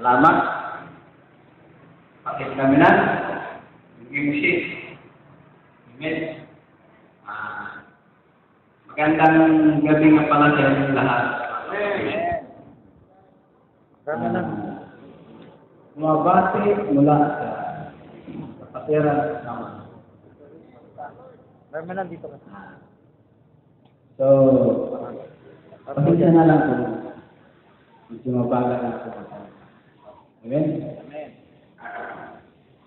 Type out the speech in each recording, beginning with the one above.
salamat. Pakit kami na. Nag-imusik. Amen. Magandang gabi nga pala sa inyong lahat. Amen. Mabati mula sa kapatiran naman. Amen, dito ka. So, pasensya na lang po. Medyo mabagal na po. Amen? Amen.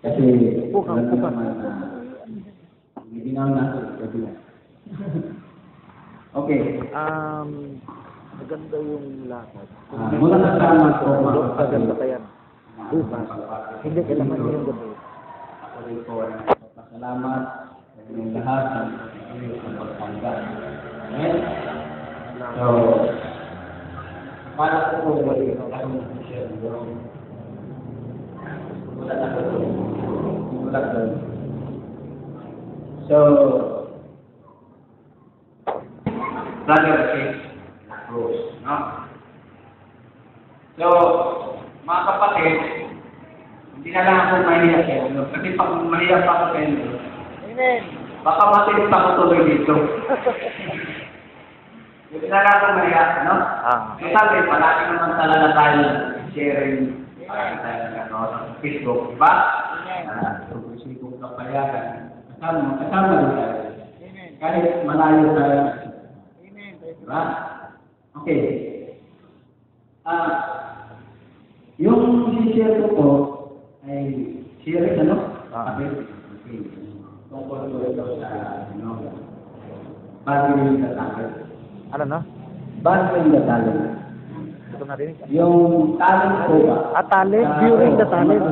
Kasi, wala naman hindi na gabi na. Okay. Maganda yung lakad. Mula sa salamat po, mga maganda pa yan. Bukas. Hindi kailangan nyo yung gabi. Patuloy po ang pasalamat sa inyong lahat ng pagpangga. Amen? So, para po po balik ang share yung mula na po. Mula doon. So, Brother Chase Cruz, no? So, mga kapatid, hindi na lang ako mahirap kayo. Kasi pag mahirap ako kayo, Amen. baka matilip ako tuloy dito. Hindi na lang ako mahirap, no? Sabi, palagi naman talaga tayo sharing sa Facebook, diba? Sigong kapayagan. Kasama rin tayo. Kahit malayo tayo. Diba? Okay. Yung share ko po ay share ano? Okay. Tungkol po ito sa bago the talent. Ano na? Bago the talent. Ito na rin. Yung talent ko ba? Talent. During the talent.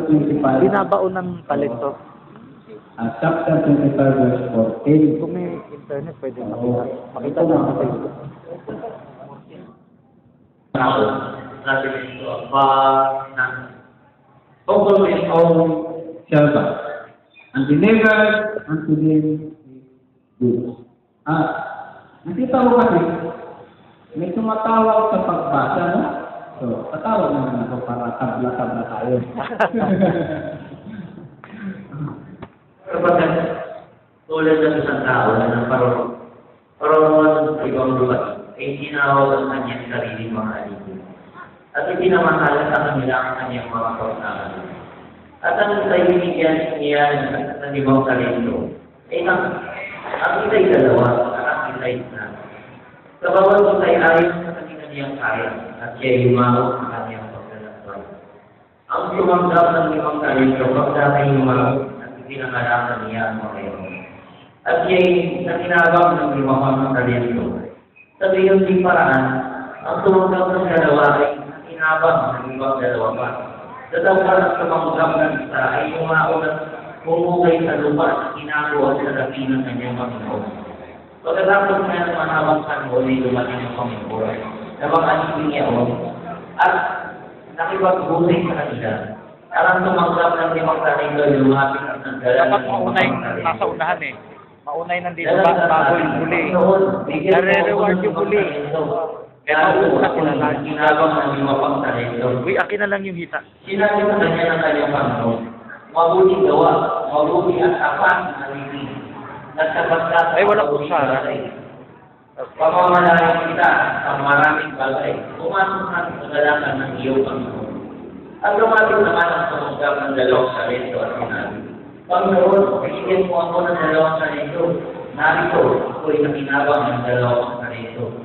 Binabaon ng talento. Chapter 25 verse 14. Kung may internet, pwede makita. Makita na sa Facebook. Sabi nito, tungkol sa iyong servant, and delivered unto them goods. Nakita mo kasi, may tumatawag sa pagbasa, no? So, tatawag naman ako para tabla-tabla tayo. Kapag tulad ng isang tao na nagkaroon ibang lugar, ay tinawag ang kanyang sariling mga alipin. At ipinamahala sa kanila ang kanyang mga kautangan. At ang binigyan niya ng ibang talento, ay ang ita'y dalawa at ang ita'y isa. Sa bawat ita'y ayon sa kanyang kaya at siya'y humawag sa kanyang paglalakbay. Ang sumanggap ng ibang talento pagdatay humawag pinangalakan niya ang mga yun. At siya'y nakinabang ng limang talento. Sa gayon di paraan, ang tumanggap ng dalawa ay nakinabang ng ibang dalawa pa. Datapwat at sumanggap ng isa ay umaon at bumukay sa lupa at ginagawa sa labi ng kanyang Panginoon. Pagkatapos na ng mahabang sanho ay dumating ang Panginoon na mga niya at nakipagbusay sa kanila. Alam tumanggap ng limang talento yung lumapit at nagdala. Dapat maunay, nasa unahan eh. Maunay nandito bago yung huli. Nare-reward yung huli. Kaya mauna sila lang. Ginagawa ng limang talento. Uy, akin na lang yung hita. Sinabi sa kanya ng kanyang Panginoon, mabuti gawa, mabuti at apat na alipin. Nagsabat ka sa wala po Sara. Pamamalayan kita sa maraming bagay. Pumasok na sa kagalakan ng iyong Panginoon. At lumapit naman ang tumanggap ng dalawang talento at sinabi, Panginoon, bigyan mo ako ng dalawang talento. Narito, ako'y nakinabang ng dalawang talento.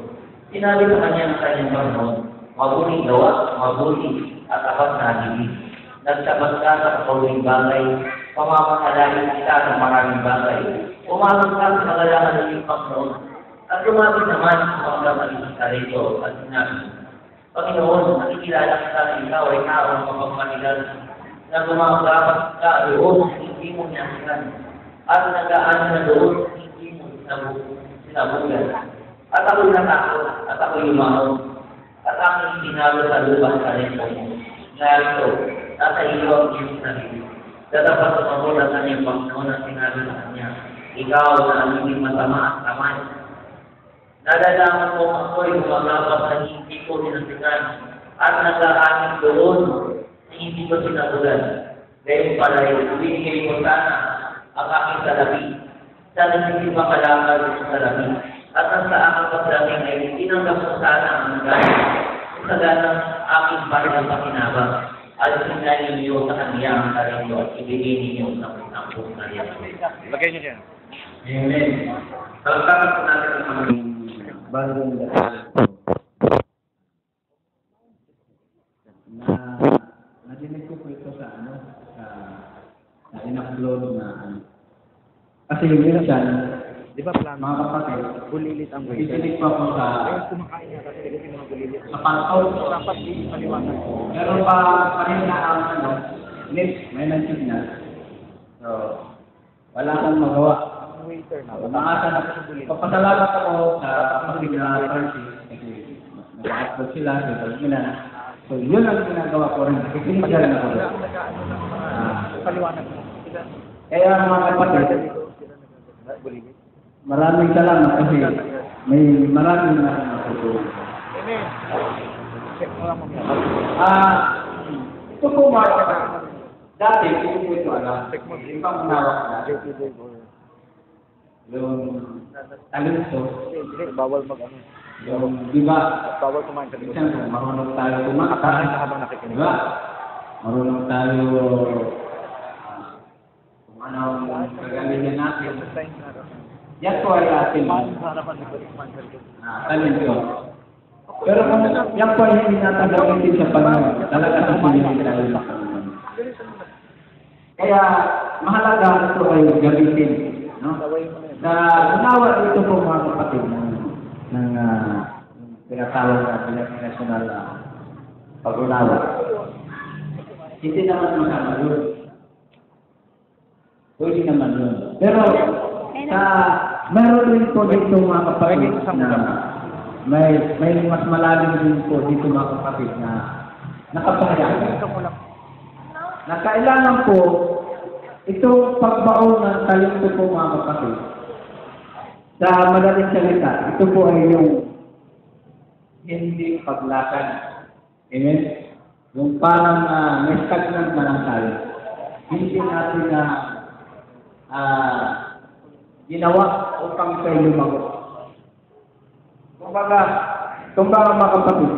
Sinabi sa kanya ng kanyang Panginoon, mabuti gawa, mabuti at apat na alipin. Nagsabat ka sa kakauling bagay, pamamahalayan kita ng maraming bagay. Pumasok ka sa kagalakan ng iyong Panginoon. At lumapit naman ang tumanggap ng isang talento at sinabi, Panginoon, nakikilala kita na ikaw ay taong mapagmanilan na gumagapat ka doon hindi mo nasikan at nagaan na doon hindi mo sinabugan. At ako'y natakot at ako'y lumaon at aking sinalo sa lubang talento mo. Narito, nasa iyo ang iyong sarili. Dadapat sumabot ang kanyang Panginoon at sinabi sa kanya, ikaw na alipin masama at kamay. Nadalaman mo ako'y gumagapat na hindi ko sinasikan at nag-aanig doon Hindi ko sinagulan. Ngayon pala yung binigay ko sana ang aking salapi. Sana hindi makalakal sa salapi. At ang sa aking pagdating ay tinanggap ko sana ang nagaya. Sa ganang aking parang pakinabang. At sinayin niyo sa kanya ang talento at ibigay ninyo sa puntang na yan. Lagay niyo dyan. Amen. Pagkakot po natin ang mga bagong dasal na nadinig ko po ito sa sa in-upload na kasi minsan Di ba plano? mga kapatid Bulilit ang waiter. isinig pa po sa Kumakain niya kasi kasi mga bulilit. sa pang-out Dapat di paliwanag. meron pa rin na ang may nag-signal so wala kang magawa. Waiter na. Umaasa na papasalamat ako sa kapatid na Francis kasi nag-upload sila so yun ang ginagawa ko rin kasi sinigyan ako rin. Paliwanag. Kaya mga kapatid Bulilit. maraming salamat kasi may maraming na natutulong. Amen. Check mo lang mamaya. Ito po mga kapatid dati hindi ko ito alam hindi pa manawak na yung talento Hindi, bawal mag-ano. yung di ba Bawal kumain sa likod. minsan marunong tayo Makakain kumakata ka habang nakikinig. di ba marunong tayo kung ano ang kagalingan natin yan po ay ating talento pero kung yan po ay hindi natagamitin sa Panginoon talaga sa Panginoon tayo makalimang kaya mahalaga ito ay gamitin no? Na unawa ito po mga kapatid ng pinatawag natin ng national pag-unawa. Hindi naman masama yun. Pwede naman yun. Pero meron din po dito mga kapatid na may mas malalim din po dito mga kapatid na nakapahayag. Na kailangan po itong pagbaon ng talento po mga kapatid. Sa madaling salita, ito po ay yung hindi paglakad. Amen? Yung parang may stagnant na lang tayo. Hindi natin na ginawa upang tayo lumago. Kumbaga mga kapatid,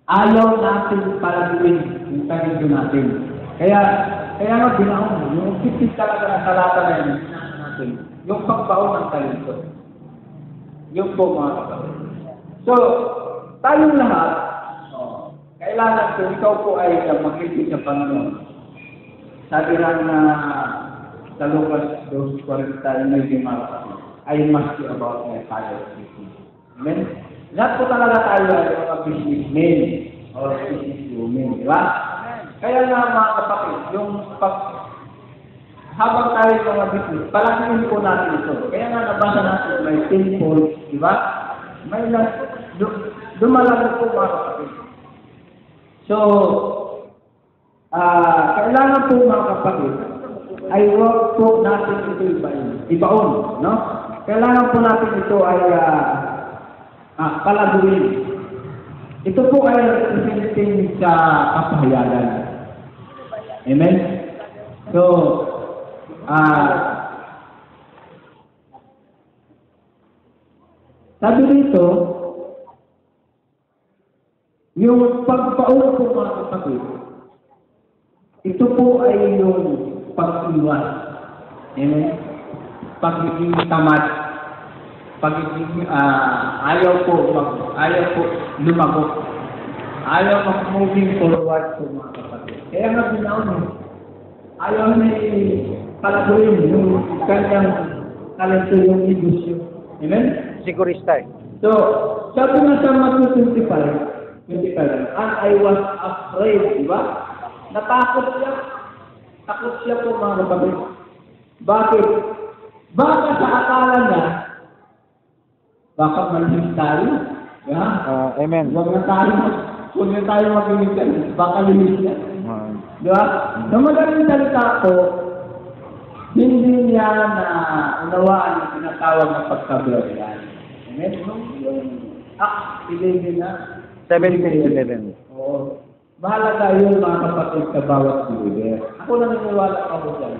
ayaw natin palaguin yung talento natin. Kaya nga binaon, yung tipid talaga na salata na yun, natin. Yung pagbaon ng talento. Yung po mga kapatid. So, tayong lahat, kailangan kung ikaw po ay mag-ibig sa Panginoon. Sabi lang na sa Lucas 2:40 may mga kapatid, I must be about my father's business. Amen? Lahat po talaga tayo ay mga businessmen or businesswomen. Di ba? Kaya nga mga kapatid, yung habang tayo mga business, palakihin po natin ito. Kaya nga nabasa natin may 10 points, di ba? May dumalagay po mga kapatid. So, kailangan po mga kapatid, ay huwag po natin ito ibaon, no? Kailangan po natin ito ay palaguin. Ito po ay representing sa kapahayagan. Amen? So, sabi dito, yung pagpauna po mga kapatid, ito po ay yung pag-iwas. Amen? Pagiging tamad. Pagiging ayaw po lumago. Ayaw mag-moving forward po mga kapatid. Kaya nga binaon ayaw na palaguin yung kanyang talento yung negosyo. Amen? Sigurista eh. So, sabi nga sa Matthew 25, and I was afraid, di ba? Natakot siya. Takot siya po mga kapatid. Bakit? Baka sa akala niya, baka malihis tayo. Yeah? Amen. Huwag na tayo mag-inig baka lihis niya. Di ba? Sa madaling salita po, hindi niya na unawaan ang tinatawag na pagkagloriyan. Amen? Yung Acts 11 na. 17-11. Oo. bahala tayo mga kapatid sa bawat believer. Ako naniniwala ako dyan.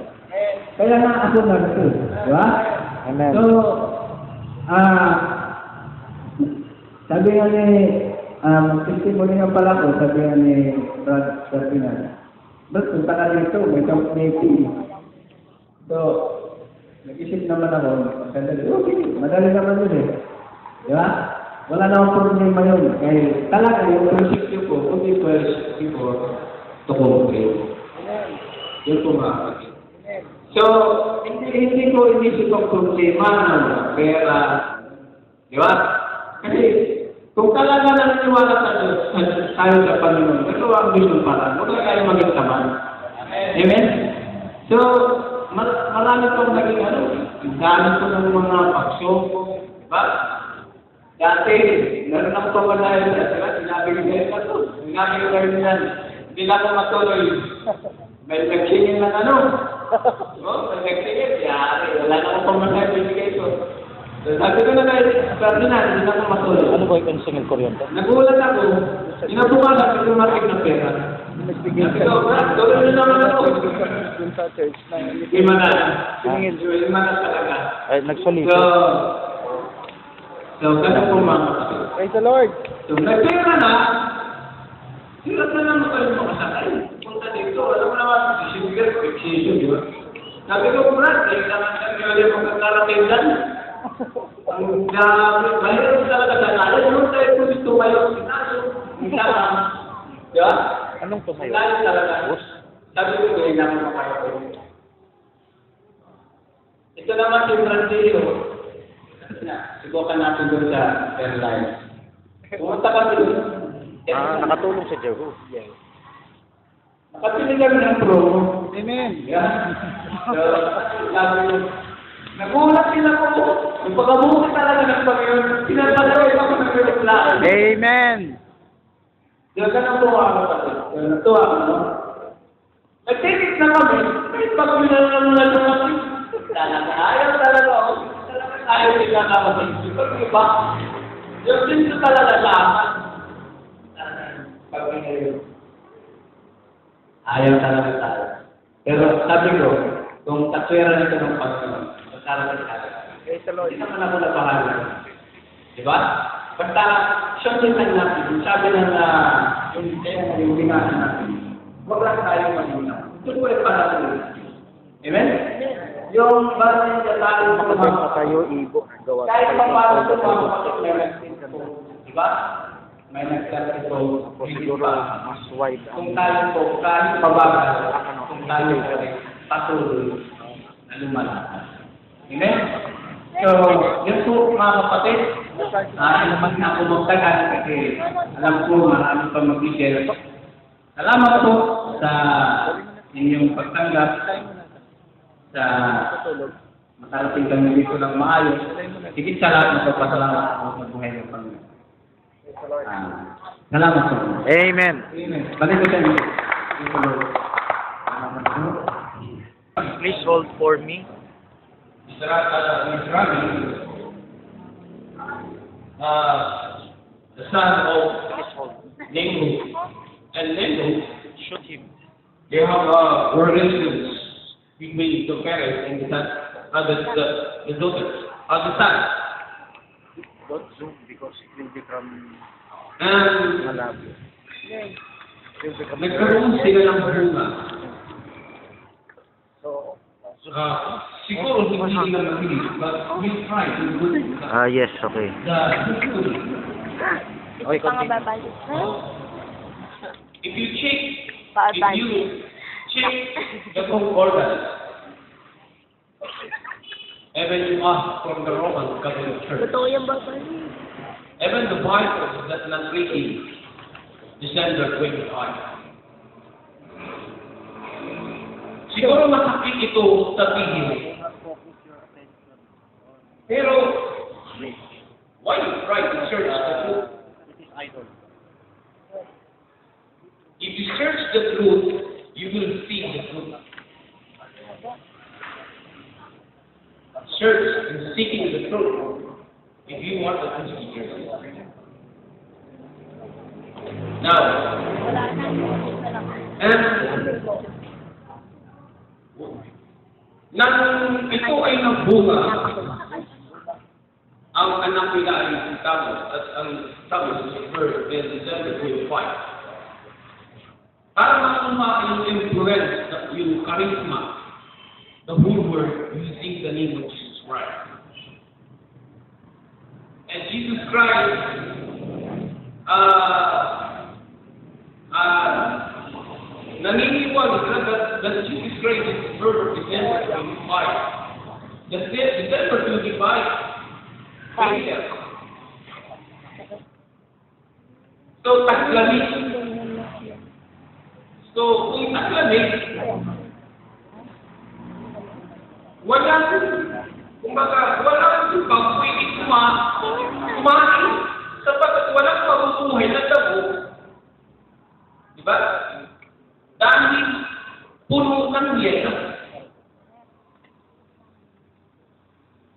Kaya nga ako narito. Di ba? Amen. So, sabi nga ni, testimony nga pala ko, sabi nga ni Brad Ferdinand, ba't punta ka dito, may meeting. So, nag-isip naman ako, okay, madali naman yun eh. Di ba? Wala namang problema yun. Kaya talaga yung prinsipyo ko, kundi prinsipyo ko, to complete. Yun po nga. So, hindi ko inisip ang problema ng pera. Di ba? Kasi, kung talaga naniniwala tayo sa Panginoon, ito ang mission para. Huwag na tayo maging taman. Amen? So, marami pong naging gamit ko ng mga paksyon ko. Diba? Dati, naroon ako pamanayan na sila, sinabi ko kayo na ito. Sinabi ko kayo na hindi na ako matuloy. May nagsingin ng may nagsingin, yari, wala na akong pamanayan, bibigay ko. So, sabi ko na kayo, Ferdinand, hindi na ako matuloy. Ano ba yung singil kuryente? Nagulat ako, inabukasan ko tumarik ng pera. Sabi ko, Brad, gawin na naman ako. Dun sa church na Lima na. Lima na talaga. ay, nagsalita. So, ganun po mga kapatid. Praise the Lord! So, nagpera na, hirap na naman kayo makasakay. Punta dito, alam mo naman, sisibigay, fixation, di ba? Sabi ko, Brad, kayo naman kami ulit mong kakarating dyan. Ang grabe, mahirap talaga sa kaya. Yung tayo po dito kayo, sinaso, hindi tama. Di ba? Anong tumayo? Sinaso talaga. Sabi ko, kayo naman makayo. Ito naman si Francisco. Subukan natin doon sa airline. Pumunta kami doon. Nakatulong sa Jehovah. Yes. Nakapili kami ng promo. Amen. Yeah. So, sabi ko, nagulat sila ko. Yung pagkabuti talaga ng Panginoon, pinapagawin ako ng reklamo. Amen. Yung ganun po ako kasi. Yung natuwa ako, no? Nag-ticket na kami. May pagbilang naman na kami. Talaga, ayaw talaga ako. Ayaw sila kami. Iba. Yung dito talaga sa akin. Pag-bilang. Ayaw talaga tayo. Pero sabi ko, kung katwera nito ng Panginoon, magkarating tayo. Hindi naman ako napahala. Diba? Basta, siyempre natin, sabi ng yung binasa natin, huwag lang tayo malinaw. Ito po ay para sa Amen? Yung basta yung tayo Nakabenta tayo, ibo. Gawa kahit pa paano ito mga kapatid, may nagsinto. Diba? May nagsinto. Siguro, mas wide. Kung tayo po, kahit pabagal, kung tayo po, patuloy na lumalakad. Amen? So, yun po mga kapatid, naman na ako magtagal kasi alam ko marami pa mag-share. Salamat po sa inyong pagtanggap sa makarating kami dito ng maayos. Higit sa lahat, magpapasalamat ako sa buhay ng Panginoon. Salamat po. Amen. Amen. Balik ko sa inyo. Please hold for me. The son of Please hold. Nengu and Nengu, Shoot him. they have relations between the parents and the son, the daughters, the son. Don't zoom because it will become And malabo. It will become nagkaroon sila ng bunga. So, Siguro hindi nila mabilis, but we try to do yes, okay. Okay, continue. babalik na. If you check the concordance, even you ask from the Roman Catholic Church, Totoo yung babalik. even the Bible does not read December 25. Siguro masakit ito sa tingin. Pero, why you try to search the truth? If you search the truth, you will see the truth. Search and seeking the truth if you want to see yourself. Now, and nang ito ay nagbunga, ang anak nila ay si Thomas, at ang Thomas is birth in December 25. Para masuma yung influence, yung charisma, the whole world using the name of Jesus Christ. And Jesus Christ, naniniwala that Jesus Christ is birth December 25. December 25, failure. So, taglamig. So, kung taglamig, wala kang pwede kumain sapagkat walang mabubuhay na dabo. Diba? Dahil puno ng yelo.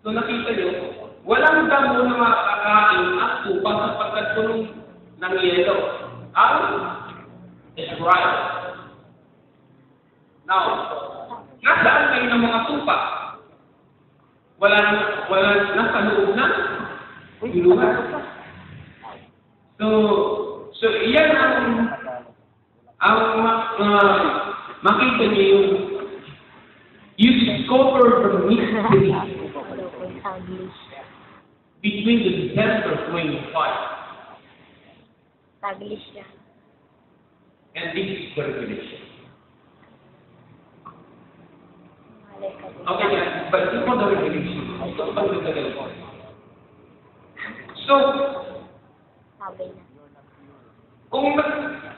So nakita nyo, walang damo na makakain at upang sapagkat puno ng yelo. Ang Israel. Now, nasaan kayo ng mga tupa? Nasa loob na guluhan. So iyan ang makita niyo you discover the mystery between the December 25 and this is the revelation. Okay, but before the revelation, so,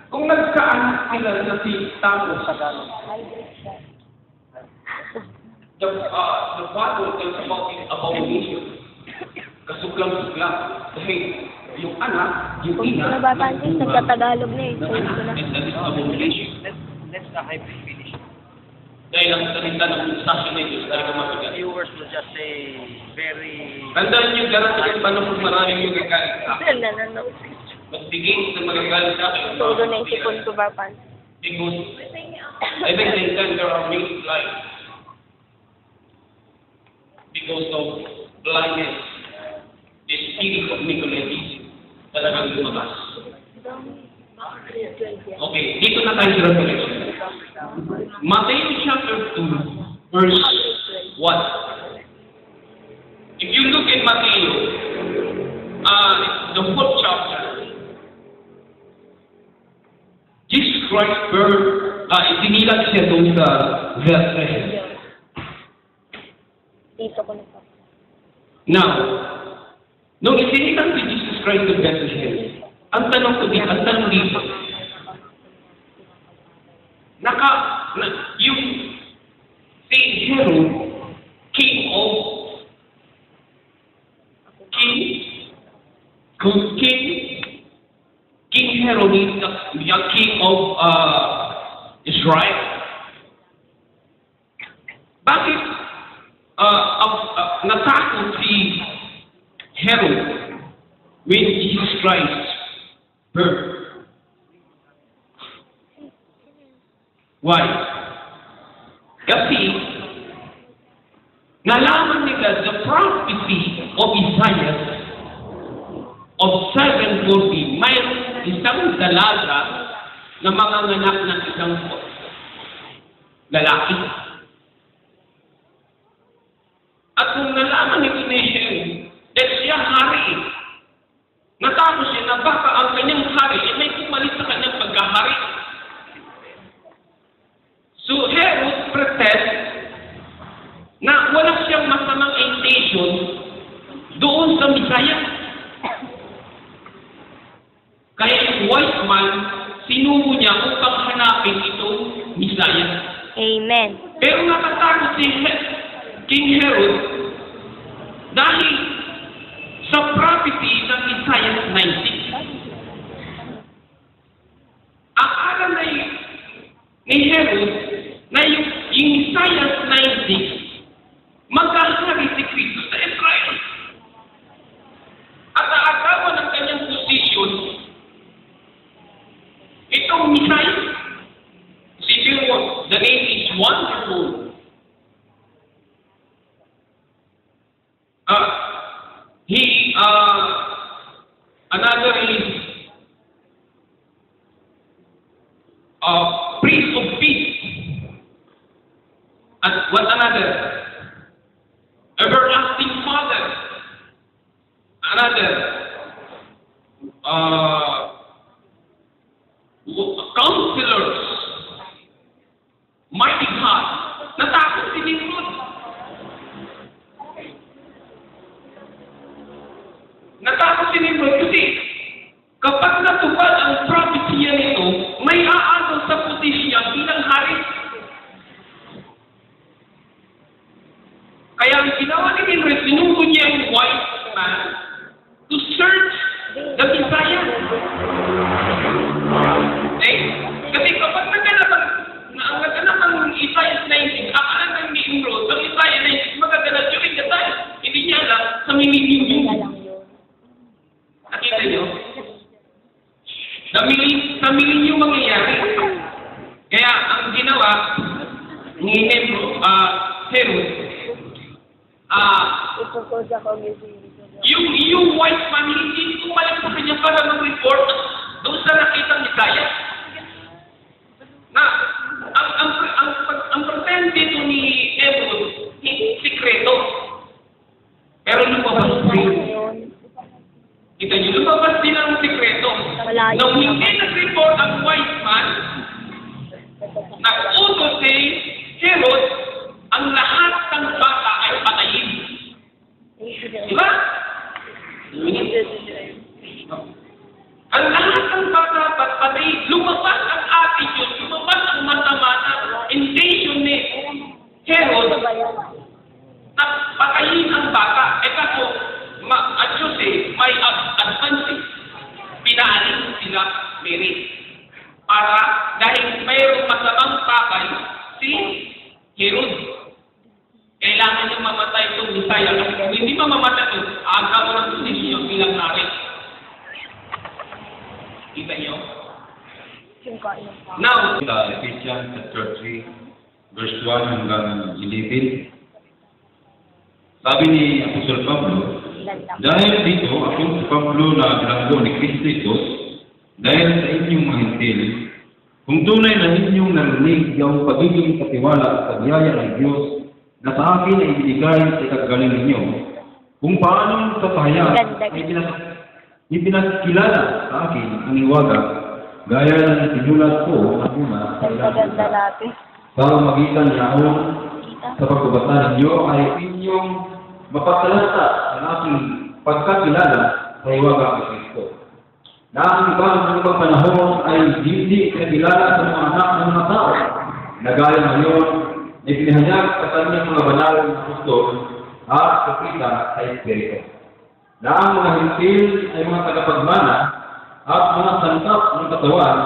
kung nagkaanak sila na si Thomas, the Bible tells about his abomination. Kasuklam-suklam. Dahil yung anak, yung ina, nagkatagalog na eh. and that is abomination. Let's finish. Dahil ang salita ng sasyo na ito, talaga mabigat. Viewers will just say very... Tandaan niyo, darating panahon maraming yung gagalit sa akin. Magbigay sa magagalit sa akin. Todo na yung sipon ko ba, Pan? Because I think they think there are many lies. Because of blindness, the spirit of Nicolaitanism talagang lumabas. Okay, dito na tayo sa Revelation. Matthew chapter 2, verse 1. If you look at Matthew, the 4th chapter, Jesus Christ isinilag siya doon sa Bethlehem. Dito ko na po. Now, nung isinilang si Jesus Christ sa Bethlehem, ang tanong dito, yung si Herod, king Herod is the king of Israel. Bakit natakot si Herod when Jesus Christ birth? Why? Kasi nalaman nila the prophecy of Isaiah of 740, may isang dalaga na manganganak ng isang lalaki. At kung nalaman ni Herod, dahil siya hari, natakot siya na baka ang kanyang hari ay may kumalit sa kanyang pagkahari. So Herod pretend na wala siyang masamang intention doon sa Messiah. Kaya yung wise man, sinubo niya upang hanapin itong Messiah. Amen. Pero natatakot si King Herod dahil sa prophecy ng Isaiah 90. Akala na ni Herod na yung Isaiah 90 magkahari si Kristo sa Israel. At aagawan ng kanyang posisyon Another is Prince of Peace. And what another? Everlasting Father. Another. Counselors. Mighty God. Natakot si Nimrod. Natakot si Nimrod kasi kapag natupad ang propesya nito, may aagaw sa posisyon bilang hari. Kaya ang ginawa ni Nimrod, sinungkod niya yung wise man to search the Messiah. Okay? Kasi kapag naganap ang Isaiah 19, akalan ng Nimrod, ang Isaiah 19, magaganap during the time. Hindi niya alam sa millennium yun. Nakita niyo? Sa millennium mangyayari. Kaya ang ginawa ni Nimrod, Herod, yung white man, hindi tumalang sa kanya para mag-report doon sa nakitang Isaiah. Na, ang present dito ni Herod, hindi sikreto. Pero lumabas din. Kita niyo, lumabas din ang sikreto. Nung hindi nag-report ang white man, nag-utos si Herod, ang lahat ng bata ay patayin. Diba? Ang lahat ng bata patayin. Lumabas ang attitude, lumabas ang mata-mata, intention ni Herod na patayin ang bata. Kaso, at Diyos may advantage. Pinaanin sila Mary. Para, dahil mayroong masamang pakay, si Herod. Kailangan niyang mamatay itong Messiah. Kung hindi mamamatay ito, aga mo ng posisyon bilang hari. Kita niyo? Now, Ephesians chapter 3, verse 1 hanggang 11. Sabi ni Apostol Pablo, dahil dito, akong si Pablo na bilanggo ni Kristo Jesus, dahil sa inyong mga hintil, kung tunay na inyong narinig yung pagiging katiwala sa biyaya ng Diyos na sa akin ay ibigay sa ikagaling ninyo, kung paano sa pahayag ay ipinakilala sa akin ang iwaga, gaya ng sinulat ko na una sa magitan niyaon sa pagbabasa ninyo ay inyong mapagtalasta ang aking pagkakilala sa iwaga ng Kristo. Na ang ibang panahon ay hindi kinakilala sa mga anak ng mga tao na gaya ngayon na ipinahayag sa kanyang mga banal na gusto at kapita sa Espiritu. Na ang mga hintil ay mga tagapagmana at mga santap ng katawan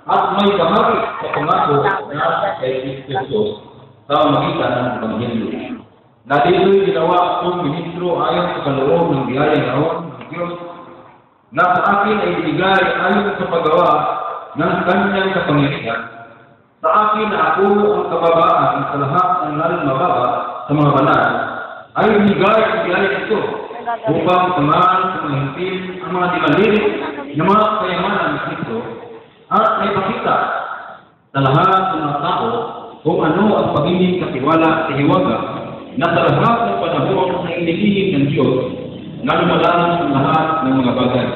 at may bahagi sa pangako na kay Kristo Jesus sa magitan ng Ebanghelyo. Na dito'y ginawa akong ministro ayon sa kaloob ng biyaya naon ng Diyos na sa akin ay ibigay ayon sa paggawa ng kanyang kapangyarihan. Sa akin na ako ang kababaan sa lahat ng lalong mababa sa mga banal ay ibigay ang biyaya ito upang tumaan sa mga hintil ang mga dimalirik na mga kayamanan ng Kristo at ay pakita sa lahat ng mga tao kung ano ang pagiging katiwala sa hiwaga na sa lahat ng panahon na inilihim ng Diyos na lumalang sa lahat ng mga bagay.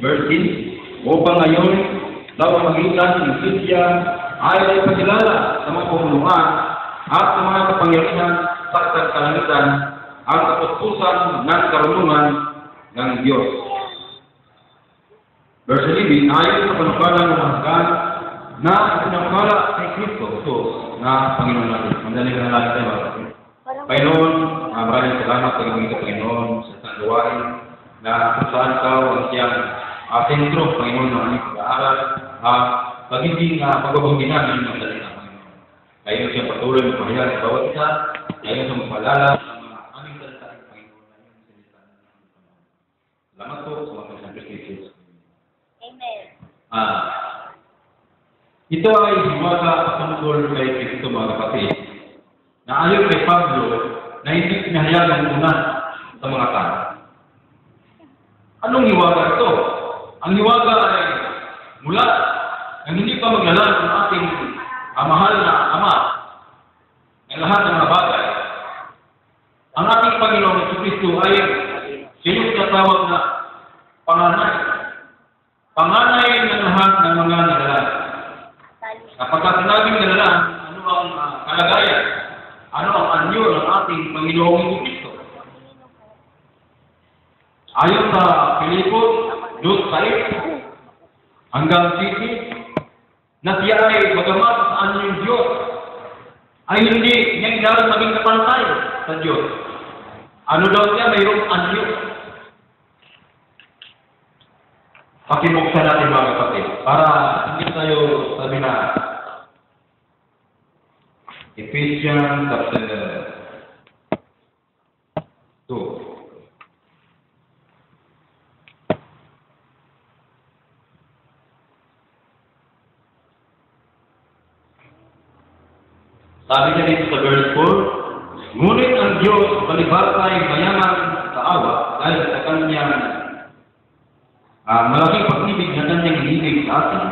Verse 10, upang ngayon sa pamagitan ng Krisya ay ipakilala sa mga pumuluan at sa mga kapangyarihan sa kalangitan ang kapustusan ng karunungan ng Diyos. Verse 11, ayon sa panukalang ng hanggan na pinakala kay Kristo Jesus na Panginoon natin. Mandaling na lang tayo mga Panginoon, maraming salamat sa gawin ka, Panginoon, sa sanduwain na kung saan ka ang siyang sentro, Panginoon, ng aming pag-aaral pagiging pagbabagin namin ng salita, Panginoon. Kayo siya patuloy ng pahayag sa bawat isa, kayo sa magpalala ng aming salita, Panginoon, na yung salita ng aming Panginoon. Salamat po sa mga San Cristo. Amen. Ito ay hiwaga patungkol kay Kristo, mga kapatid, na ayon kay Pablo na hindi pinahayagan muna sa mga tao. Anong hiwaga ito? Ang hiwaga ay mula nang hindi pa maglalaan ng ating mahal na Ama ng lahat ng mga bagay. Ang ating Panginoong Kristo ay siya yung tinatawag na panganay. Panganay ng lahat ng mga nilalaan. Kapag sinabing nilalaan, ano ang kalagayan? Ano ang anyo ng ating Panginoong Kristo? Ayon sa Pilipos 2:6 hanggang 7, na siya ay bagamat sa anyong Diyos, ay hindi niya inaral maging kapantay sa Diyos. Ano daw siya? Mayroong anyo. Pakibuksan natin mga kapatid para hindi tayo sabi na Ephesians chapter 2. Sabi niya dito sa verse 4, ngunit ang Diyos palibhasa ay mayaman sa awa dahil sa kanyang malaking pag-ibig na kanyang inibig sa atin.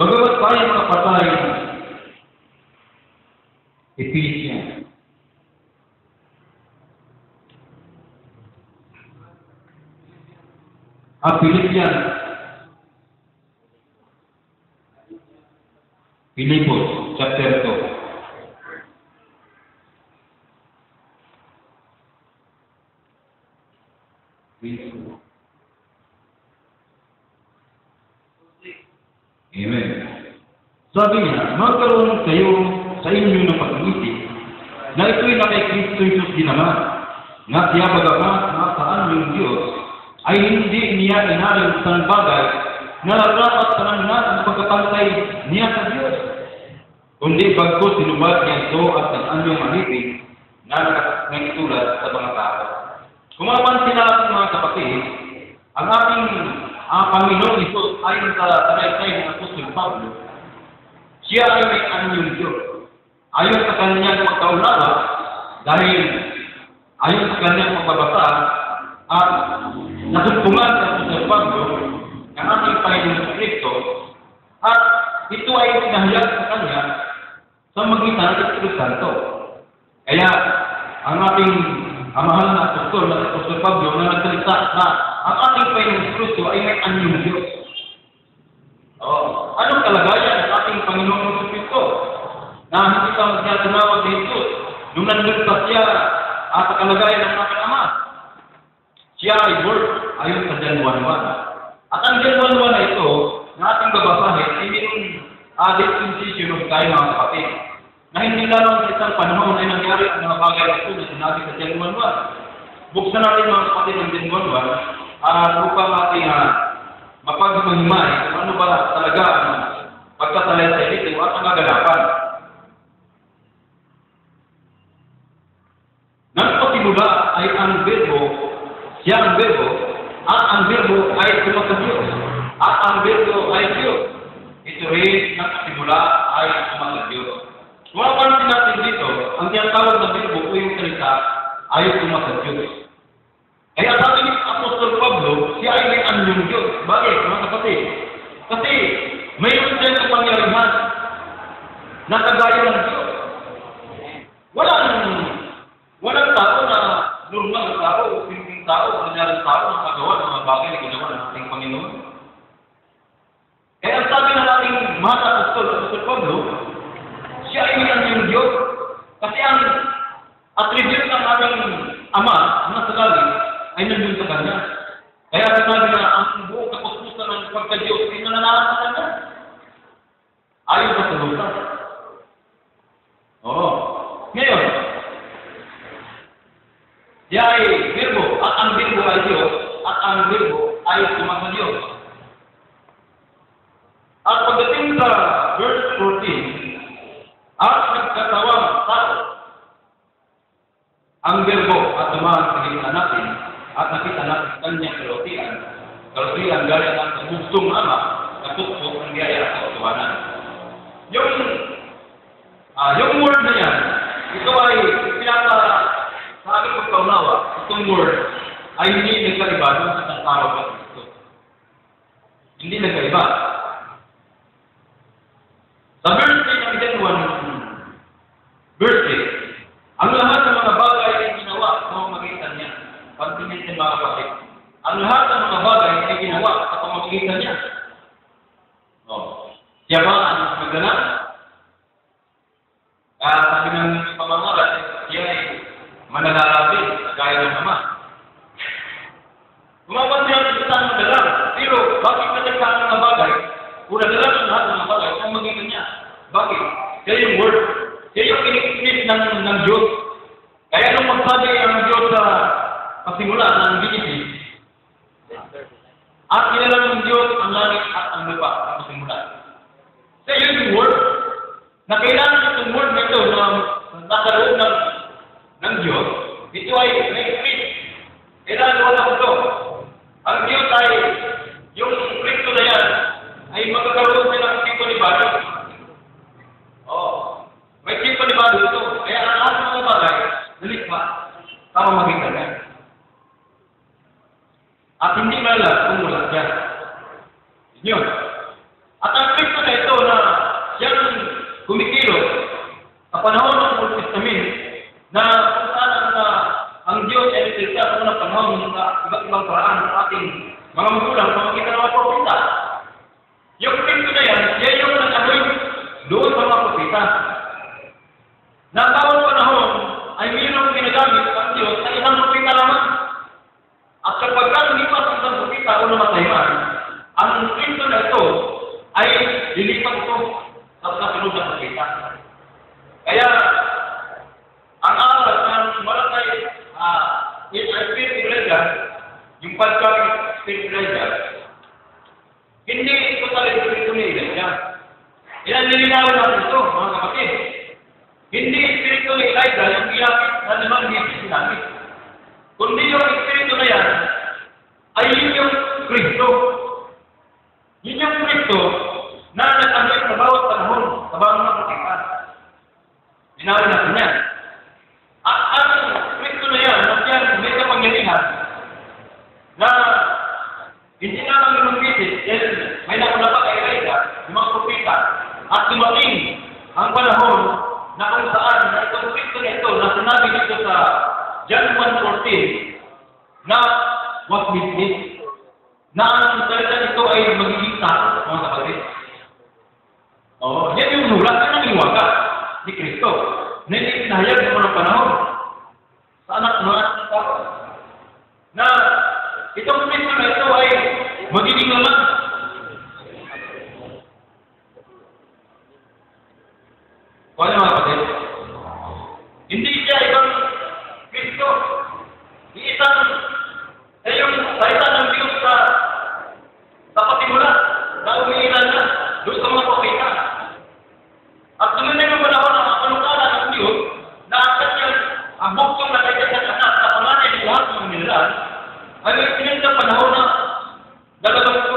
Bagamat tayo mga patay, Ephesians. Philippians. Pilipos, chapter 2. Amen. Sabi niya, magkaroon kayo sa inyo ng pag-iisip na ito'y na kay Kristo Jesus din naman, na siya bagamat nasaan yung Diyos, ay hindi niya inaring sa bagay na dapat sanangan ang pagkapantay niya sa Diyos. Kundi bagko sinubad niya ito at ang anyong malipig na nagtulad sa mga tao. Kung mapansin natin mga kapatid, ang ating Panginoon Isus ayon sa talaysay ng Apostol Pablo, siya ay may anyong Diyos. Ayon sa kanyang pagkaunawa, dahil ayon sa kanyang pagbabasa at nasumpungan sa Apostol Pablo ng ating Panginoon Kristo, at ito ay pinahayag sa kanya sa magitan ng Espiritu Santo. Kaya ang ating mahal na apostol na Apostol Pablo na nagsalita na ang ating Panginoong Kristo ay may anyong Diyos. Anong kalagayan ng ating Panginoong Kristo? Na hindi pa siya tumawag ni Jesus. Nung nandun pa siya at sa kalagayan ng ating Ama, siya ay Word ayon sa John 1:1. At ang John 1:1 na ito, na ating babasahin, ay mayroong dispensation of time mga kapatid. Na hindi lamang sa isang panahon ay nangyari ang mga bagay na ito na sinabi sa John 1:1. Buksan natin mga kapatid ng John 1:1 upang ating mapagmahimay kung ano ba talaga ang pagkasalaysay dito at ang kaganapan. Nang pasimula ay ang verbo, siya ang verbo, at ang verbo ay sa Diyos, at ang verbo ay Diyos. Ito rin nang pasimula ay sa Diyos. Kung mapansin natin dito, ang tinatawag na verbo o yung salita ay sa Diyos. Kaya sabi ni Apostol Pablo, siya ay may anyong Diyos. Bakit, mga kapatid? Kasi mayroon siyang kapangyarihan na kagaya ng Diyos. Walang tao na normal na tao o simpleng tao o nangyari tao na magawa ng mga bagay na ginawa ng ating Panginoon. Kaya sabi ng ating mahal na Apostol Pablo, siya ay may anyong Diyos. Kasi ang attribute ng ating Ama na sa langit ay nandun sa Kanya. Kaya sinabi na ang buong kapustusan ng pagka-Diyos ay nananahan sa Kanya. Ayon sa salutan. Ngayon, siya ay verbo, at ang verbo ay Diyos, at ang verbo ay sa Diyos. At pagdating sa verse 14, at nagkatawang tao, ang verbo at tumahan sa gitna natin, at nakita natin sa kanyang kalutian galing ang gustong Ama, katutok ng biyaya sa katuwanan. Yung word na yan, ito ay sa aking pagkaunawa, itong word, ay hindi nagkaiba doon sa tawag ng Kristo. Hindi nagkaiba. Sa verse 3 ng Jan 1, verse 3, ang lahat ng mga bagay ay ginawa sa pamamagitan niya. Pantingin din mga kapatid. Ang lahat ng mga bagay ay ginawa sa pamamagitan niya. Siya ba ang magdala? Sabi ng pamangaral, siya ay mananarapin, gaya ng Ama. Kumapan niya ang isang madala, pero bakit natagkaan ng mga bagay? Kung nadala ng lahat ng mga bagay, ang magitan niya. Bakit? Siya yung word. Siya yung kinikikip ng Diyos. Kaya nung magsabi ang Diyos sa pasimula ng Genesis, at kinala ng Diyos ang langit at ang lupa sa pasimula. Siya yung word. Na kailangan itong word na ito na nasa loob ng Diyos, ito ay may spirit. Kailangan wala ito. Ang Diyos ay, yung Kristo na yan, ay magkakaroon sila ng tipo ni Bado. May tipo ni Bado ito. Kaya ang lahat ng mga bagay, nalikpa, tama magitan niya. At hindi malala kung wala siya. Yun. At ang Kristo na ito na siyang kumikilot sa panahon ng Old Testament na kung saan ang Diyos ay nagsalita sa unang panahon ng iba't ibang paraan ng ating mga magulang sa mga mga propeta. Yung Kristo na yan, siya yung nag-ahoy doon sa mga propeta. Na bawat panahon ay mayroong ginagamit ang Diyos sa isang propeta lamang. At kapag lumipas ang isang propeta o namatay man, ang Kristo na ito ay lilipat ito sa kasunod na propeta. Kaya, ang aral ng malakay Spirit Elijah, yung pagka-Spirit Elijah, hindi ito talaga Spirit ni Elijah. Yan nilinawin natin ito, mga kapatid. Hindi Spirit ni Elijah yung ginamit na naman hindi sinamit. Kundi yung Espiritu na yan, ay yun yung Kristo. Yun yung Kristo na nag-amit sa bawat panahon, sa bawat mga propeta. Linawin natin yan. At ang Kristo na yan, at yan may kapangyarihan na hindi naman yung visit, may nakunapa kay Elijah, yung mga propeta, at dumating ang panahon na kung saan na itong Kristo na ito na sinabi dito sa John 1:14 na was witness na ang salita nito ay magiging takot, mga kapatid. Yan yung nulat na nangiwaga ni Kristo na hindi pinahayag ng mga panahon sa anak ng tao na itong Kristo na ito ay magiging laman. Kaya mga kapatid, hindi siya ibang Kristo. Iisang ay yung salita ng Diyos sa patimula na umiilan na doon sa mga propeta. At dumating ang panahon ng panukala ng Diyos na ang kanyang ang buktong na kanyang anak sa panganay ng lahat ng nilalang ay may pinag panahon na dalawang ito.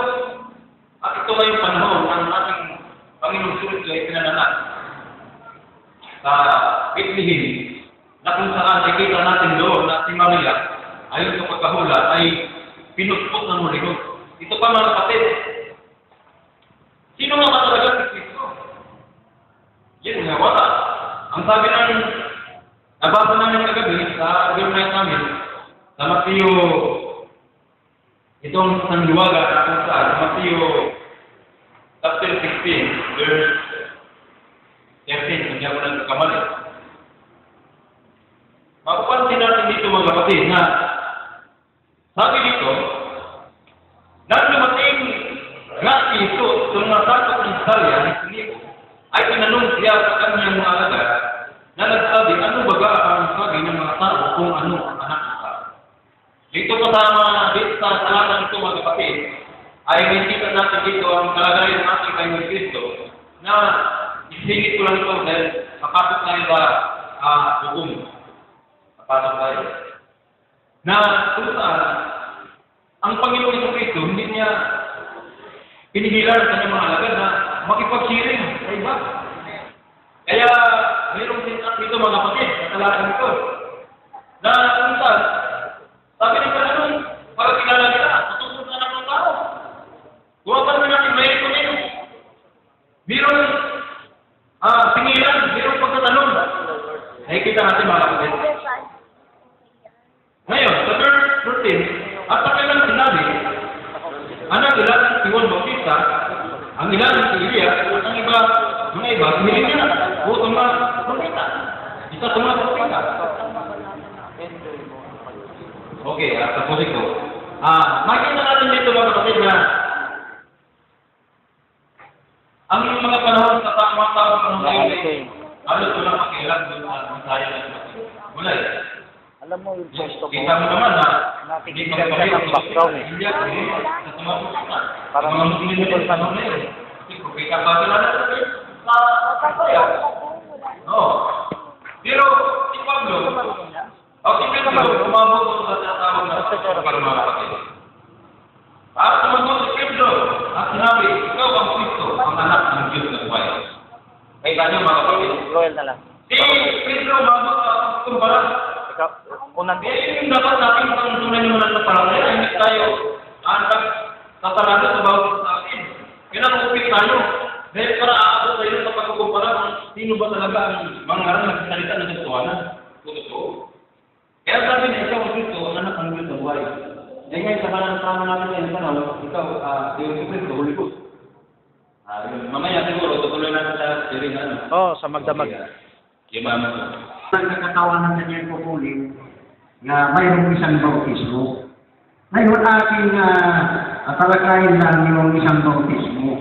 At ito ay yung panahon ng ating Panginoong Kristo ay pinananak sa Bethlehem na kung saan nakita natin doon na si Maria ayon sa pagkahula ay pinuspot ng muligo. Ito pa mga kapatid. Sino mga talaga si Kristo? Yan nga wala. Ang sabi ng nabasa namin kagabi sa overnight namin sa Mateo itong sanduwaga kung saan Mateo chapter 16 verse 13 hindi ako nagkakamali. Mapapansin natin dito mga kapatid na sabi dito nang dumating nga si Jesus sa mga sakop ng Salya ni Filipo ay tinanong siya sa kanyang mga alagad na nagsabi, ano baga ang sabi ng mga tao kung ano ang anak ng tao? Dito kasama dito sa talatan ito mga kapatid ay nakikita natin dito ang kalagayan ng ating Panginoon Kristo na isingit ko lang ito dahil mapasok tayo sa hukum. Mapasok tayo. Na kung saan ang Panginoon Kristo hindi niya pinigilan sa kanyang mga alagad na makipag-sharing sa iba. Kaya mayroong sinat dito mga kapatid, sa talatan ito, na kung saan, sabi ng Panginoon Kita natin mga kapatid. Ngayon, sa verse 13, at pakilang sinabi, anak ilan si Juan Bautista, ang ilan si Elias, at ang iba, mga iba, si Jeremias, o sa mga propeta. Isa sa mga propeta. Okay, tapusin ko. Makikita natin dito mga kapatid na ang mga panahon sa mga taong panahon ngayon, halos walang pakialam doon sa Messiah na dumating. Wala eh. Alam mo yung gusto ko. Kita mo naman na Natigil ka ng background eh. Hindi ako eh. Sa sumapunan. Parang mga Muslim hindi ko sa panahon na yun. Kita ba sila na rin? Kaya. Oo. Pero si Pablo, si Pedro, umabot ko sa tatawag na para mga kapatid. At tumagod si Pedro at sinabi, ikaw ang Kristo, ang anak ng Diyos na buhay. Kaya tayo mga kapatid. Royal na lang. Si Pedro, umabot sa kumbara. Ikaw, unang Yung dapat natin ang tunay naman sa parang hindi tayo tatarado sa bawat sa akin. Kinakupit tayo. Dahil para aabot tayo sa pagkukumpara kung sino ba talaga ang mga ngaran nagsalita ng katotohanan. Totoo. Kaya sabi na ikaw ang Kristo, ang anak ng Diyos na buhay. Dahil ngayon sa panang namin ngayon panahon, ikaw, yung Kristo, Holy Ghost. Mamaya siguro, tutuloy natin sa siring na ano. Oo, sa magdamag. Yaman ko. Nagkakatawanan na niya pupulin na mayroong isang bautismo. Ngayon aking talakayin lang yung isang bautismo.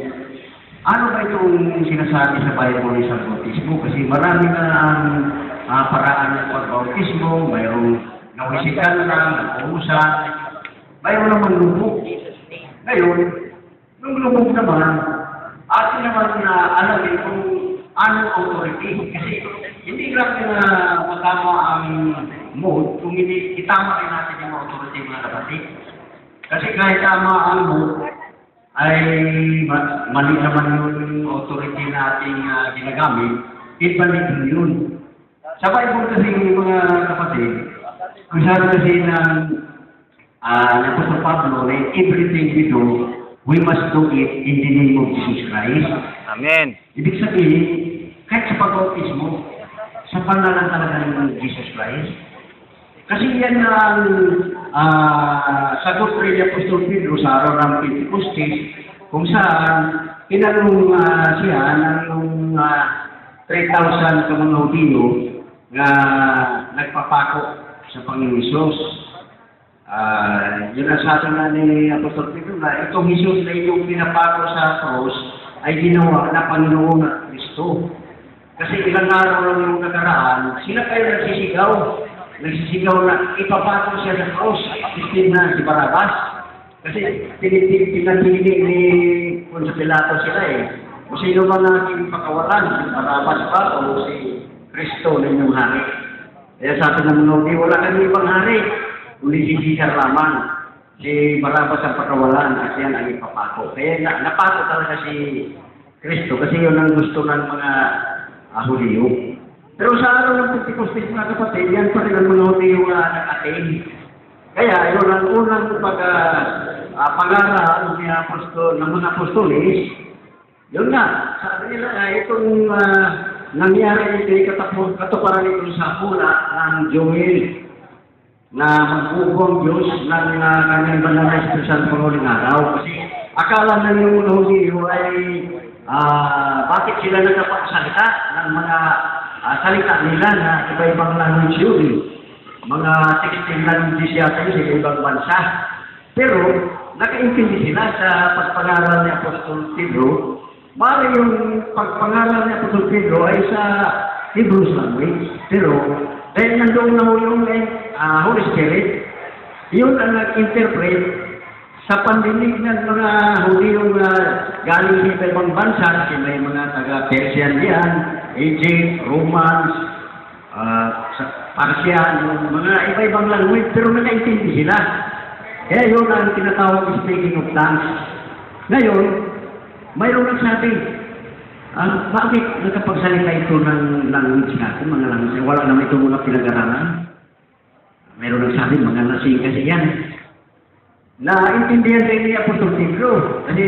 Ano ba itong sinasabi sa Bible isang bautismo? Kasi marami na ang paraan ng pagbautismo, mayroong nawisikan lang, nag-uusap, mayroon naman lubog. Ngayon, yung lubog naman, atin naman na alamin kung anong authority. Kasi hindi lang na matama ang mood kung hindi itama rin natin yung authority mga kapatid. Kasi kahit tama ang mood, ay mali naman yung authority nating ginagamit, ibalik yun. Sa Bible kasi yung mga kapatid, kung sabi kasi ng Apostol Pablo, na everything we do, we must do it in the name of Jesus Christ. Amen. Ibig sabihin, kahit sa pag-bautismo, sa pangalan talaga ng Jesus Christ. Kasi yan ang sagot rin ni Apostol Pedro sa araw ng Pentecostes, kung saan tinanong siya ng 3,000 mga Hudyo na nagpapako sa Panginoong Hesus. Yun ang sabi nga ni Apostol Pedro na itong Hesus na inyong pinapako sa cross ay ginawa na Panginoon at Kristo. Kasi ilang araw lang yung nakaraan, sila kayo nagsisigaw. Nagsisigaw na ipapako siya sa cross, istin na si Barabas. Kasi pinatili ni Poncio Pilato sila eh. Kung sino ba natin pakawalan, si Barabas ba o si Kristo na inyong hari. Kaya sabi ng mga wala kami ibang hari, kundi si Caesar lamang. Si Barabas ang pakawalan at yan ang ipapako. Kaya napako talaga si Kristo kasi yun ang gusto ng mga Hudyo. Pero sa araw ng Pentecostes mga kapatid, yan pa rin ang mga Hudyo na nag-attain. Kaya yun ang unang pag-aaral ng mga apostolis. Yun nga, sabi nila itong nangyari ito katuparan ito sa hula ng Joel na magbubuang Diyos ng kanyang banal na Espiritu Panghuling araw. Kasi akala na yung mga Hudyo ay bakit sila nagpapaksalita ng mga salita nila na iba-ibang language yun. Mga tikiting languages yata yun sa ibang bansa. Pero nakaintindi sila sa pagpangaral ni Apostol Pedro. Mara yung pagpangaral ni Apostol Pedro ay sa Hebrew language. Pero dahil nandoon na yung Holy Spirit, yun ang nag-interpret sa pandinig ng mga Hudyo na galing sa ibang bansa, kasi may mga taga-Persian diyan, Egypt, Romans, Persian, mga iba-ibang language, pero nakaintindi sila. Kaya yun ang tinatawag speaking of tongues. Ngayon, mayroon nagsabi, bakit nakapagsalita ito ng language natin, mga language, wala naman ito mga pinag-aralan. Mayroon nagsabi, mga lasing kasi yan. Naintindihan rin ni Apostol Pedro kasi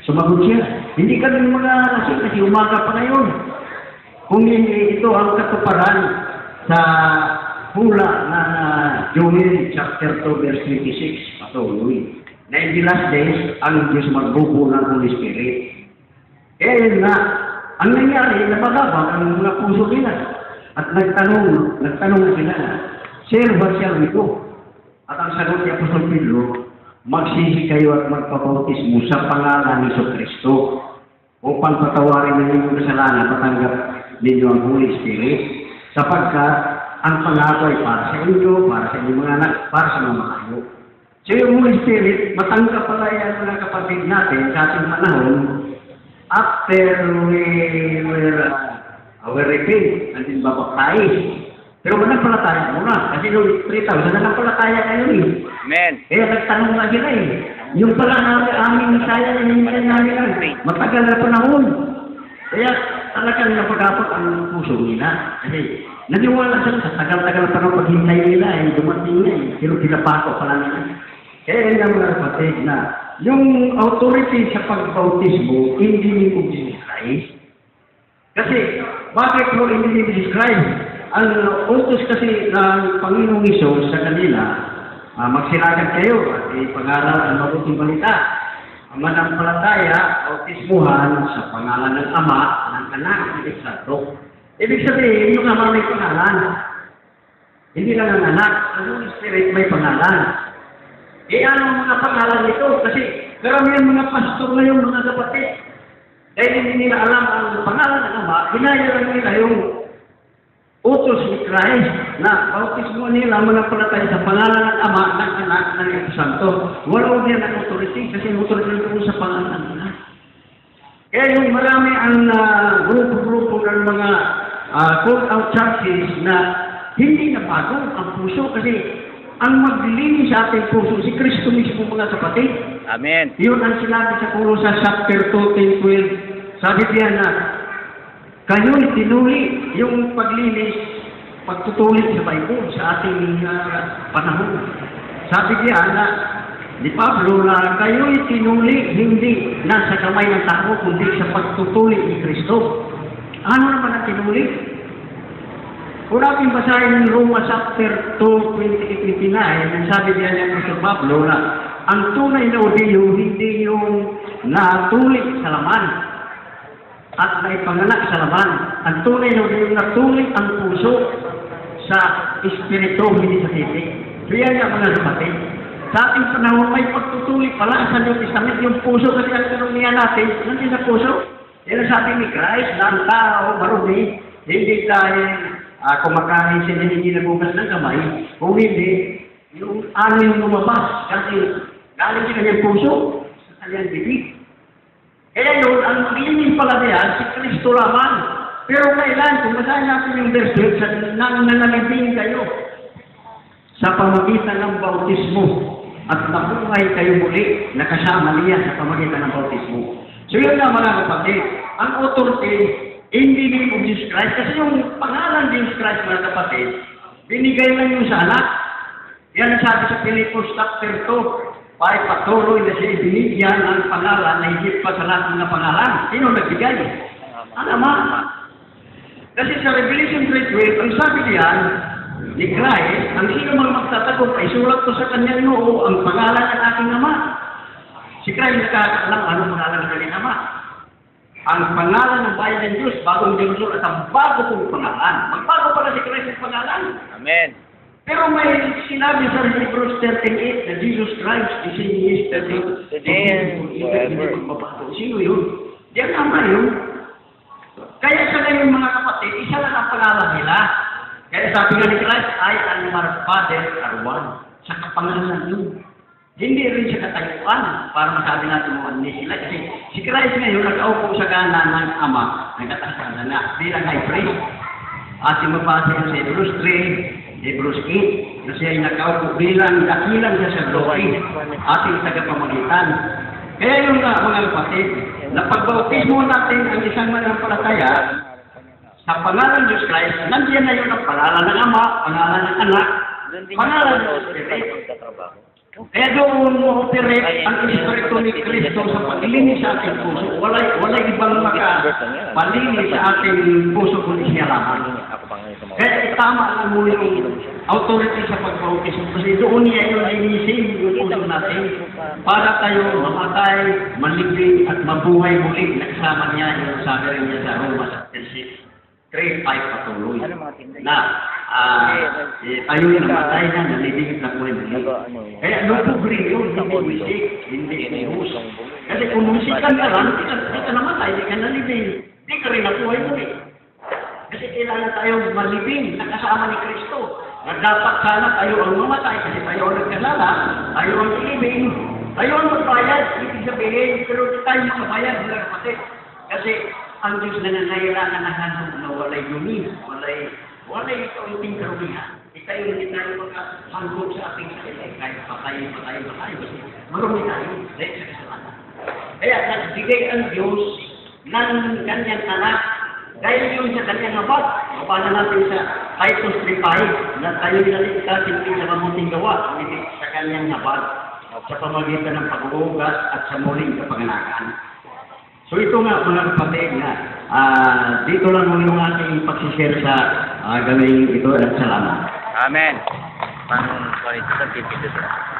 sumagot siya. Hindi ka rin mga lasing kasi umaga pa ngayon. Kung hindi ito ang katuparan sa pula na Joel chapter 2 verse 26 patuloy. Na in the last days, ang Diyos magbubuo ng Holy Spirit. Eh na, ang nangyari, nabagabang ang mga puso nila. At nagtanong sila na, Sir, what shall we do? At ang sagot ni Apostol Pedro, magsisi kayo at magpabautismo sa pangalan ni Jesucristo upang patawarin ng inyong kasalanan, patanggap ninyo ang Holy Spirit, sapagkat ang pangako ay para sa inyo, para sa inyong mga anak, para sa mga kayo. So yung Holy Spirit, matanggap pala yan mga kapatid natin sa ating panahon after we were repaid and then babaptais. Pero managpalataya muna. Kasi yung 3,000 nanagpalataya kayo eh. Amen. Kaya nagtanong na sila eh. Yung pala aming saya yung namin matagal na panahon. Kaya talagang napagapot ang puso nila. Kasi naniwala sila sa tagal-tagal pa ng paghintay nila eh. Dumating na eh. Pero pinapako pala nila. Kaya yung mga kapatid na yung authority sa pagbautismo hindi ni Jesus Christ. Kasi bakit mo hindi ni Jesus Christ? Ang utos kasi ng Panginoong Isos sa kanila, magsilagan kayo at ipangaral ang mabuting balita. Ang manampalataya, autismuhan sa pangalan ng Ama, ng Anak, ng Espiritu. Ibig sabihin, yung Ama may pangalan. Hindi lang ang Anak, ang Holy Spirit may pangalan. Eh ano ang mga pangalan nito? Kasi karamihan mga pastor na yung mga kapatid. Dahil hindi nila alam ang pangalan ng Ama, hinaya lang nila yung utos ni Christ na bautismo nila manampalataya sa pangalan ng Ama, ng Anak, ng Espiritu Santo. Wala din ang authority kasi ang authority nito sa pangalan ng Anak. Kaya yung marami ang grupo-grupo ng mga called-out churches na hindi na bago ang puso kasi ang maglilinis sa ating puso, si Kristo mismo mga kapatid. Amen. Yun ang sinabi sa Colosas chapter 2, 10-12. Sabi diyan na, kayo'y tinuli yung paglinis, pagtutulit sa Bible sa ating panahon. Sabi diyan na, ni Pablo na kayo'y tinuli hindi nasa kamay ng tao, kundi sa pagtutulit ni Kristo. Ano naman ang tinuli? Kung natin basahin ng Roma chapter 2, 28-29, ang sabi diyan ng Apostol Pablo na ang tunay na udiyo hindi yung natulik sa laman at naipanganak sa laman. Ang tunay na udiyo natulik ang puso sa Espiritu, hindi sa titik. Kaya nga mga kapatid, sa ating panahon may pagtutulik pala sa New Testament yung puso kasi ang karamihan natin, nandiyan sa puso. Yan ang sabi ni Christ na ang tao marumi, hindi dahil kumakain siya na hindi nabukas ng kamay, kung hindi, yung ano yung lumabas, kasi galing sa kanyang puso, sa kanyang bibig. Kaya yun, ang linis pala niya, si Kristo lamang. Pero kailan, kung basahin natin yung verse 12, nang nanalibing kayo sa pamagitan ng bautismo at nabuhay kayo muli, nakasama niya sa pamagitan ng bautismo. So yun na mga kapatid, ang authority, in the name of Jesus Christ, kasi yung pangalan ng Jesus Christ, mga kapatid, binigay lang yung sa anak. Yan ang sabi sa Pilipos chapter 2, ay patuloy na siya binigyan ng pangalan na higit pa sa lahat ng pangalan. Sino nagbigay? Ang Ama. Kasi sa Revelation 3:12, ang sabi diyan ni Christ, ang sino mang magtatagumpay, sulat ko sa kanyang noo ang pangalan ng aking Ama. Si Christ nakakaalam anong pangalan ng kanyang Ama. Ang pangalan ng bayan ng Diyos, bagong Jerusalem at ang bago kong pangalan. Magbago pala si Christ ang pangalan. Amen. Pero may sinabi sa Hebrews 13:8 na Jesus Christ is in yesterday, Today and forever. Sino yun? Diyan Ama yun. Kaya sa ngayon mga kapatid, isa lang ang pangalan nila. Kaya sabi nga ni Christ, I and my Father are one. Sa kapangalan yun. Hindi rin siya katayuan para masabi natin mo hindi sila. Kasi si Christ ngayon nag-aupo sa kanan ng Ama, nagkatasalan na bilang high priest. At yung mabasa sa Hebrews 3, Hebrews 8, na siya ay nag-aupo bilang dakilang siya sa glory, ating tagapamagitan. Kaya yung mga kapatid, na pagbautismo natin ang isang manampalataya sa pangalan ng Diyos Christ, nandiyan na yun ang pangalan ng Ama, pangalan ng Anak, pangalan ng Espiritu. Kaya doon mo-operate ang Espiritu ni Kristo sa paglinis sa ating puso. Wala ibang makapalinis sa ating puso kundi siya lamang. Kaya itama lang mo yung authority sa pagbautismo kasi doon niya yung linisin yung puso natin para tayo mamatay, maliglig at mabuhay muli. Nagsama niya yung sabi rin niya sa Roma sa 3:5 patuloy na tayo yung namatay na nalilingit na buhay muli. Kaya lupog rin yun, hindi wisik, hindi inihus. Kasi kung wisikan ka lang, di ka namatay, di ka nalibing, di ka rin nabuhay muli. Kasi kailangan tayo malibing na kasama ni Kristo. Na dapat sana tayo ang mamatay kasi tayo ang nagkalala, tayo ang ilibing, tayo ang magbayad, ibig sabihin, pero di tayo makabayad, mga kapatid. Kasi ang Diyos na nangailangan na hanong na walay yunis, walay kaunting karumihan. Tayo hindi tayo makahanggog sa ating sarili. Kahit patay. Kasi marumi tayo dahil sa kasalanan. Kaya nagbigay ang Diyos ng kanyang anak dahil yun sa kanyang habag. Paano natin sa Titus 3:5 na tayo naligtas hindi sa mabuting gawa, hindi sa kanyang habag sa pamagitan ng pag-uugas at sa muling kapanganakan. So ito nga mga kapatid na dito lang yung ating pagsishare sa gawing ito at salamat. Amen. Pang 47.